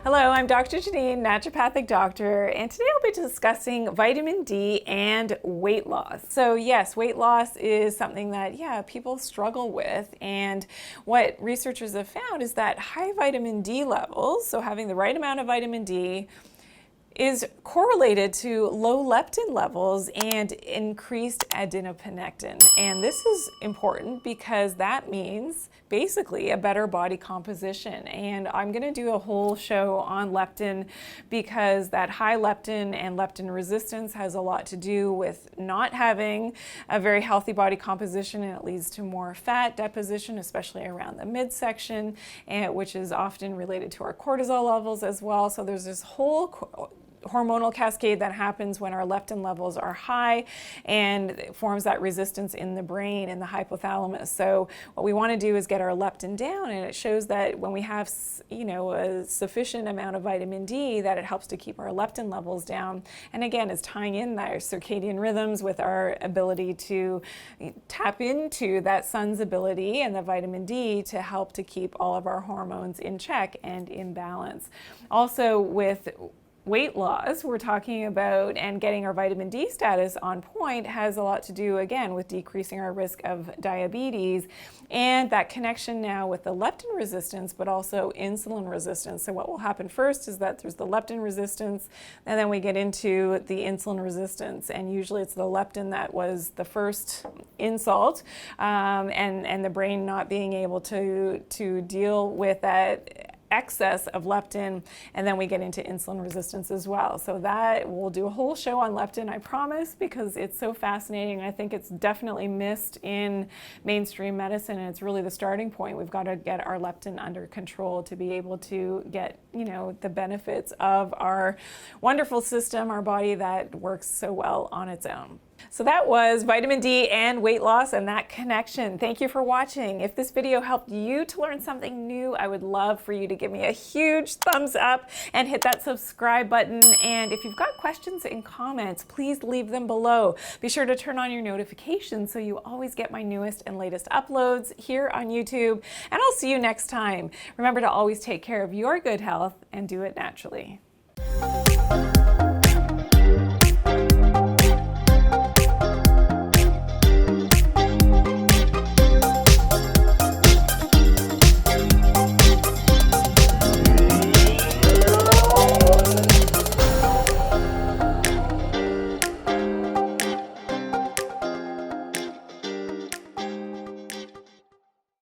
Hello, I'm Dr. Janine, naturopathic doctor, and today I'll be discussing vitamin D and weight loss. So yes, weight loss is something that, people struggle with, and what researchers have found is that high vitamin D levels, so having the right amount of vitamin D, is correlated to low leptin levels and increased adiponectin. And this is important because that means basically a better body composition. And I'm going to do a whole show on leptin because that high leptin and leptin resistance has a lot to do with not having a very healthy body composition, and it leads to more fat deposition, especially around the midsection, and which is often related to our cortisol levels as well. So there's this whole hormonal cascade that happens when our leptin levels are high, and it forms that resistance in the brain and the hypothalamus. So what we want to do is get our leptin down, and it shows that when we have a sufficient amount of vitamin D, that it helps to keep our leptin levels down. And again, it's tying in our circadian rhythms with our ability to tap into that sun's ability and the vitamin D to help to keep all of our hormones in check and in balance. Also, with weight loss, we're talking about, and getting our vitamin D status on point has a lot to do, again, with decreasing our risk of diabetes, and that connection now with the leptin resistance, but also insulin resistance. So what will happen first is that there's the leptin resistance, and then we get into the insulin resistance, and usually it's the leptin that was the first insult, and the brain not being able to deal with that excess of leptin, and then we get into insulin resistance as well. So that we'll do a whole show on leptin, I promise, because it's so fascinating. I think it's definitely missed in mainstream medicine, and it's really the starting point. We've got to get our leptin under control to be able to get, the benefits of our wonderful system, our body that works so well on its own. So that was vitamin D and weight loss and that connection. Thank you for watching. If this video helped you to learn something new, I would love for you to give me a huge thumbs up and hit that subscribe button. And if you've got questions and comments, please leave them below. Be sure to turn on your notifications so you always get my newest and latest uploads here on YouTube. And I'll see you next time. Remember to always take care of your good health and do it naturally.